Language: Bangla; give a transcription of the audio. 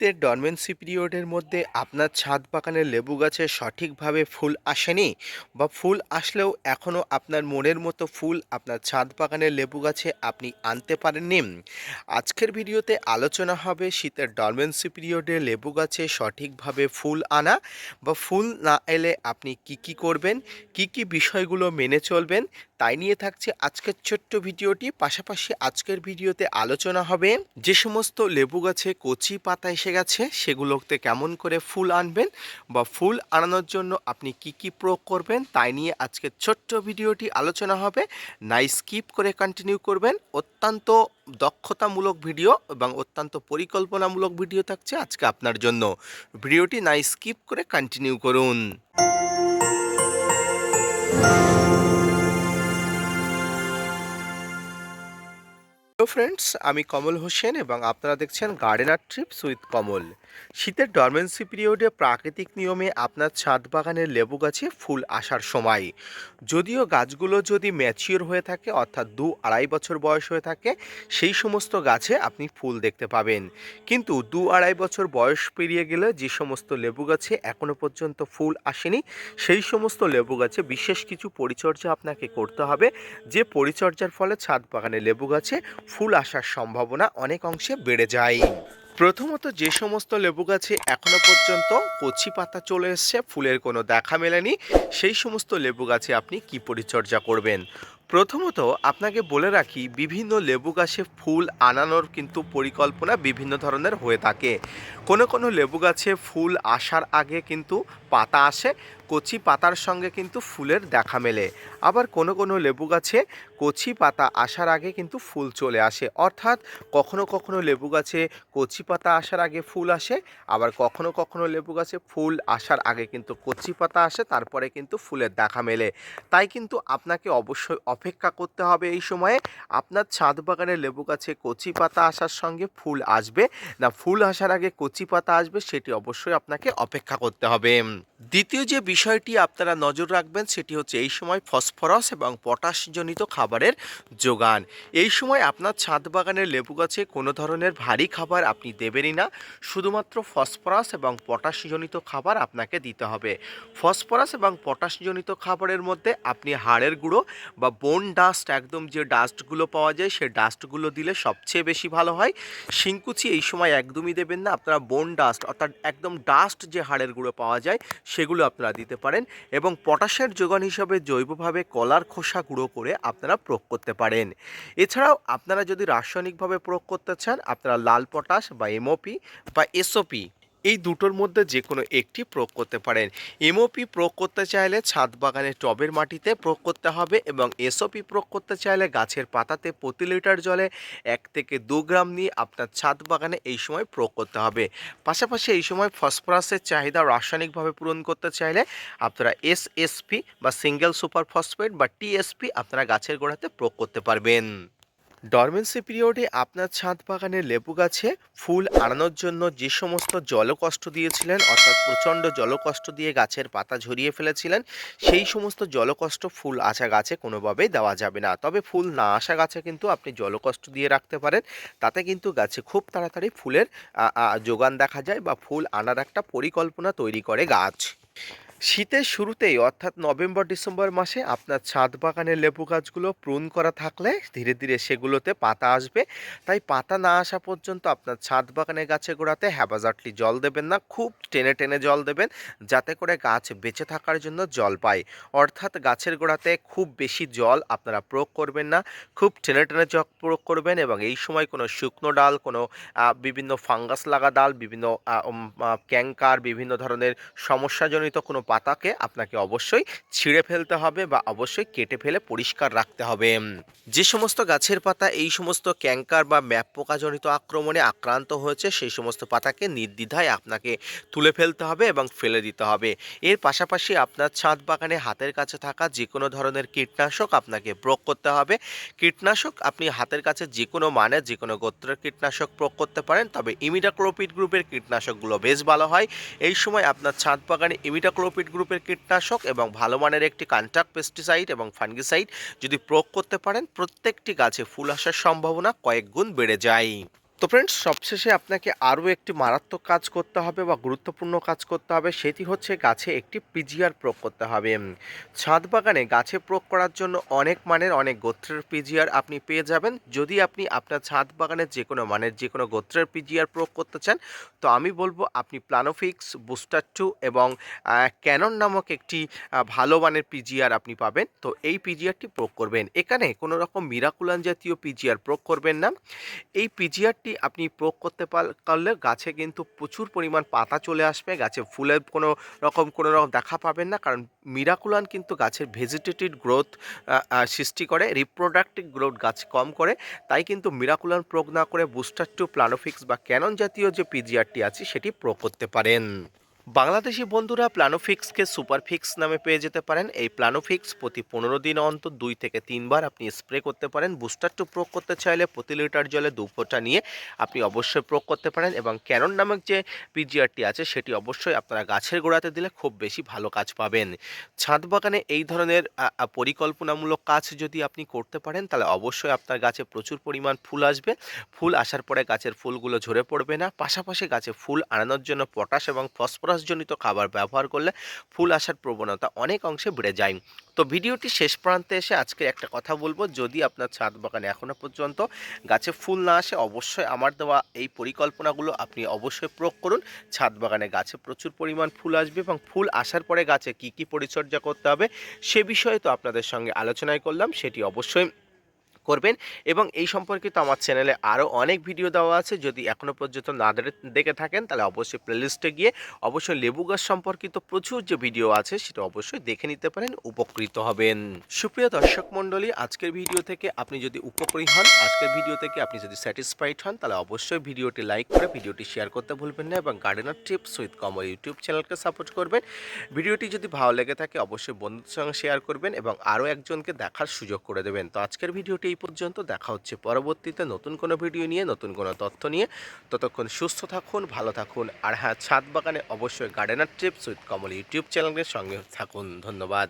শীতের ডরমেন্সি পিরিয়ডের মধ্যে আপনার ছাদ বাগানের লেবু গাছে সঠিকভাবে ফুল আসেনি বা ফুল আসলেও এখনও আপনার মনের মতো ফুল আপনার ছাদ বাগানের লেবু গাছে আপনি আনতে পারেননি। আজকের ভিডিওতে আলোচনা হবে শীতের ডরমেন্সি পিরিয়ডে লেবু গাছে সঠিকভাবে ফুল আনা বা ফুল না এলে আপনি কি করবেন, কি বিষয়গুলো মেনে চলবেন, তাই নিয়ে থাকছে আজকের ছোট্ট ভিডিওটি। পাশাপাশি আজকের ভিডিওতে আলোচনা হবে যে সমস্ত লেবু গাছে কচি পাতা এসে গেছে সেগুলোতে কেমন করে ফুল আনবেন বা ফুল আনানোর জন্য আপনি কি প্রয়োগ করবেন, তাই নিয়ে আজকের ছোট্ট ভিডিওটি আলোচনা হবে। নাই স্কিপ করে কন্টিনিউ করবেন। অত্যন্ত দক্ষতামূলক ভিডিও এবং অত্যন্ত পরিকল্পনামূলক ভিডিও থাকছে আজকে আপনার জন্য। ভিডিওটি নাই স্কিপ করে কন্টিনিউ করুন। হ্যালো ফ্রেন্ডস, আমি কমল হোসেন এবং আপনারা দেখছেন গার্ডেনার ট্রিপস উইথ কমল। শীতের ডরমেন্সি পিরিয়ডে প্রাকৃতিক নিয়মে আপনার ছাদ বাগানের লেবু গাছে ফুল আসার সময়, যদিও গাছগুলো যদি ম্যাচিওর হয়ে থাকে অর্থাৎ 2-2.5 বছর বয়স হয়ে থাকে, সেই সমস্ত গাছে আপনি ফুল দেখতে পাবেন। কিন্তু 2-2.5 বছর বয়স পেরিয়ে গেলে যে সমস্ত লেবু গাছে এখনও পর্যন্ত ফুল আসেনি, সেই সমস্ত লেবু গাছে বিশেষ কিছু পরিচর্যা আপনাকে করতে হবে, যে পরিচর্যার ফলে ছাদ বাগানে লেবু গাছে ফুল আসার সম্ভাবনা অনেক অংশে বেড়ে যায়। প্রথমত, যে সমস্ত লেবু গাছে এখনো পর্যন্ত কচি পাতা চলে এসছে, ফুলের কোনো দেখা মেলেনি, সেই সমস্ত লেবু গাছে আপনি কি পরিচর্যা করবেন। প্রথমত আপনাকে বলে রাখি, বিভিন্ন লেবু গাছে ফুল আনানোর কিন্তু পরিকল্পনা বিভিন্ন ধরনের হয়ে থাকে। কোনো লেবু গাছে ফুল আসার আগে কিন্তু পাতা আসে, কচি পাতার সঙ্গে কিন্তু ফুলের দেখা মেলে। আবার কোনো লেবু গাছে কচি পাতা আসার আগে কিন্তু ফুল চলে আসে, অর্থাৎ কখনো লেবু গাছে কচি পাতা আসার আগে ফুল আসে, আবার কখনো লেবু গাছে ফুল আসার আগে কিন্তু কচি পাতা আসে, তারপরে কিন্তু ফুলের দেখা মেলে। তাই কিন্তু আপনাকে অবশ্যই অপেক্ষা করতে হবে এই সময়ে। আপনার ছাদ বাগানের লেবু গাছে কচি পাতা আসার সঙ্গে ফুল আসবে না ফুল আসার আগে কচি পাতা আসবে, সেটি অবশ্যই আপনাকে অপেক্ষা করতে হবে। দ্বিতীয় যে বিষয়টি আপনারা নজর রাখবেন সেটি হচ্ছে এই সময় ফসফরাস এবং পটাশজনিত খাবারের যোগান। এই সময় আপনার ছাদ বাগানের লেবু গাছে কোনো ধরনের ভারী খাবার আপনি দেবেনই না, শুধুমাত্র ফসফরাস এবং পটাশজনিত খাবার আপনাকে দিতে হবে। ফসফরাস এবং পটাশজনিত খাবারের মধ্যে আপনি হাড়ের গুঁড়ো বা বোন ডাস্ট, একদম যে ডাস্টগুলো পাওয়া যায় সেই ডাস্টগুলো দিলে সবচেয়ে বেশি ভালো হয়। শিংকুচি এই সময় একদমই দেবেন না, আপনারা বোন ডাস্ট অর্থাৎ একদম ডাস্ট যে হাড়ের গুঁড়ো পাওয়া যায় সেগুলো আপনারা দিতে পারেন। এবং পটাশের যোগান হিসাবে জৈবভাবে কলার খোসা গুঁড়ো করে আপনারা প্রয়োগ করতে পারেন। এছাড়াও আপনারা যদি রাসায়নিকভাবে প্রয়োগ করতে চান, আপনারা লাল পটাশ বা এমওপি বা এসওপি, এই দুটোর মধ্যে যে কোনো একটি প্রয়োগ করতে পারেন। এমওপি প্রয়োগ করতে চাইলে ছাদ বাগানের টবের মাটিতে প্রয়োগ করতে হবে এবং এসওপি প্রয়োগ করতে চাইলে গাছের পাতাতে প্রতি লিটার জলে 1 থেকে 2 গ্রাম নিয়ে আপনার ছাদ বাগানে এই সময় প্রয়োগ করতে হবে। পাশাপাশি এই সময় ফসফরাসের চাহিদা রাসায়নিকভাবে পূরণ করতে চাইলে আপনারা এসএসপি বা সিঙ্গেল সুপার ফসফেট বা টিএসপি আপনারা গাছের গোড়াতে প্রয়োগ করতে পারবেন। ডরমেন্সি পিরিয়ডে আপনার ছাদ বাগানের লেবু গাছে ফুল আনানোর জন্য যে সমস্ত জলকষ্ট দিয়েছিলেন, অর্থাৎ প্রচণ্ড জলকষ্ট দিয়ে গাছের পাতা ঝরিয়ে ফেলেছিলেন, সেই সমস্ত জলকষ্ট ফুল আসা গাছে কোনোভাবেই দেওয়া যাবে না। তবে ফুল না আসা গাছে কিন্তু আপনি জলকষ্ট দিয়ে রাখতে পারেন, তাতে কিন্তু গাছে খুব তাড়াতাড়ি ফুলের যোগান দেখা যায় বা ফুল আনার একটা পরিকল্পনা তৈরি করে গাছ। শীতের শুরুতেই অর্থাৎ নভেম্বর-ডিসেম্বর মাসে আপনার ছাদ বাগানের লেবু গাছগুলো প্রুন করা থাকলে ধীরে ধীরে সেগুলোতে পাতা আসবে। তাই পাতা না আসা পর্যন্ত আপনার ছাদ বাগানের গাছের গোড়াতে হ্যাবাজার্টলি জল দেবেন না, খুব টেনে টেনে জল দেবেন, যাতে করে গাছ বেঁচে থাকার জন্য জল পায়। অর্থাৎ গাছের গোড়াতে খুব বেশি জল আপনারা প্রয়োগ করবেন না, খুব টেনে টেনে জল প্রয়োগ করবেন। এবং এই সময় কোনো শুকনো ডাল, কোনো বিভিন্ন ফাঙ্গাস লাগা ডাল, বিভিন্ন ক্যাঙ্কার, বিভিন্ন ধরনের সমস্যাজনিত কোনো পাতাকে আপনাকে অবশ্যই ছিঁড়ে ফেলতে হবে বা অবশ্যই কেটে ফেলে পরিষ্কার রাখতে হবে। যে সমস্ত গাছের পাতা এই সমস্ত ক্যাঙ্কার বা ম্যাপ পোকাজনিত আক্রমণে আক্রান্ত হয়েছে, সেই সমস্ত পাতাকে নির্দ্বিধায় আপনাকে তুলে ফেলতে হবে এবং ফেলে দিতে হবে। এর পাশাপাশি আপনার ছাদ বাগানে হাতের কাছে থাকা যে কোনো ধরনের কীটনাশক আপনাকে প্রয়োগ করতে হবে। কীটনাশক আপনি হাতের কাছে যে কোনো মানের যে কোনো গোত্রের কীটনাশক প্রয়োগ করতে পারেন, তবে ইমিডাক্লোপিড গ্রুপের কীটনাশকগুলো বেশ ভালো হয়। এই সময় আপনার ছাদ বাগানে ইমিডাক্লোপিড গ্রুপের কীটনাশক এবং ভালো মানের একটি কন্ট্রাক্ট পেস্টিসাইড এবং ফাঙ্গিসাইড যদি প্রয়োগ করতে পারেন, প্রত্যেকটি গাছে ফুল আসার সম্ভাবনা কয়েক গুণ বেড়ে যায়। তো ফ্রেন্ডস, সবশেষে আপনাকে আরও একটি মারাত্মক কাজ করতে হবে বা গুরুত্বপূর্ণ কাজ করতে হবে, সেটি হচ্ছে গাছে একটি পিজিআর প্রয়োগ করতে হবে। ছাদ বাগানে গাছে প্রয়োগ করার জন্য অনেক মানের অনেক গোত্রের পিজিআর আপনি পেয়ে যাবেন। যদি আপনি আপনার ছাদ বাগানের যে কোনো মানের যে কোনো গোত্রের পিজিআর প্রয়োগ করতে চান, তো আমি বলবো আপনি প্লানোফিক্স, বুস্টার 2 এবং ক্যানন নামক একটি ভালো মানের পিজিআর আপনি পাবেন। তো এই পিজিআরটি প্রয়োগ করবেন। এখানে কোনো রকম মিরাকুলান জাতীয় পিজিআর প্রয়োগ করবেন না। এই পিজিআরটি আপনি প্রয়োগ করতে পারলে গাছে কিন্তু প্রচুর পরিমাণ পাতা চলে আসবে, গাছে ফুলের কোনো রকম দেখা পাবেন না, কারণ মিরাকুলান কিন্তু গাছের ভেজিটেটিভ গ্রোথ সৃষ্টি করে, রিপ্রোডাক্টিভ গ্রোথ গাছ কম করে। তাই কিন্তু মিরাকুলান প্রয়োগ না করে বুস্টার 2, প্লানোফিক্স বা ক্যানন জাতীয় যে পিজিআরটি আছে সেটি প্রয়োগ করতে পারেন। বাংলাদেশি বন্ধুরা প্লানোফিক্সকে সুপারফিক্স নামে পেয়ে যেতে পারেন। এই প্লানোফিক্স প্রতি 15 দিন অন্তর 2 থেকে 3 বার আপনি স্প্রে করতে পারেন। বুস্টার 2 প্রয়োগ করতে চাইলে প্রতি লিটার জলে 2 ফোঁটা নিয়ে আপনি অবশ্যই প্রয়োগ করতে পারেন, এবং ক্যানন নামক যে পিজিআরটি আছে সেটি অবশ্যই আপনারা গাছের গোড়াতে দিলে খুব বেশি ভালো কাজ পাবেন। ছাদ বাগানে এই ধরনের পরিকল্পনামূলক কাজ যদি আপনি করতে পারেন, তাহলে অবশ্যই আপনার গাছে প্রচুর পরিমাণ ফুল আসবে। ফুল আসার পরে গাছের ফুলগুলো ঝরে পড়বে না, পাশাপাশি গাছে ফুল আনানোর জন্য পটাশ এবং ফসফরাসজনিত খাবার ব্যবহার করলে ফুল আসার প্রবণতা অনেক অংশে বেড়ে যায়। তো ভিডিওটি শেষ প্রান্তে এসে আজকে একটা কথা বলবো, যদি আপনার ছাদ বাগানে এখনও পর্যন্ত গাছে ফুল না আসে, অবশ্যই আমার দেওয়া এই পরিকল্পনাগুলো আপনি অবশ্যই প্রয়োগ করুন। ছাদ বাগানে গাছে প্রচুর পরিমাণ ফুল আসবে, এবং ফুল আসার পরে গাছে কী কী পরিচর্যা করতে হবে সে বিষয়ে তো আপনাদের সঙ্গে আলোচনাই করলাম, সেটি অবশ্যই করবেন। এবং এই সম্পর্কিত আমার চ্যানেলে আরও অনেক ভিডিও দেওয়া আছে, যদি এখনও পর্যন্ত না দেখে থাকেন তাহলে অবশ্যই প্লেলিস্টে গিয়ে অবশ্যই লেবু গাছ সম্পর্কিত প্রচুর যে ভিডিও আছে সেটা অবশ্যই দেখে নিতে পারেন, উপকৃত হবেন। সুপ্রিয় দর্শক মণ্ডলী, আজকের ভিডিও থেকে আপনি যদি উপকৃত হন, আজকের ভিডিও থেকে আপনি যদি স্যাটিসফাইড হন, তাহলে অবশ্যই ভিডিওটি লাইক করে ভিডিওটি শেয়ার করতে ভুলবেন না, এবং gardener tips with Kamal YouTube চ্যানেলকে সাপোর্ট করবেন। ভিডিওটি যদি ভালো লেগে থাকে অবশ্যই বন্ধুদের সঙ্গে শেয়ার করবেন এবং আরও একজনকে দেখার সুযোগ করে দেবেন। তো আজকের ভিডিওটি এই পর্যন্ত, দেখা হচ্ছে পরবর্তীতে নতুন কোনো ভিডিও নিয়ে, নতুন কোনো তথ্য নিয়ে। ততক্ষণ সুস্থ থাকুন, ভালো থাকুন, আর হ্যাঁ, ছাদ বাগানে অবশ্যই gardener tips with Kamal YouTube চ্যানেলের সঙ্গে থাকুন। ধন্যবাদ।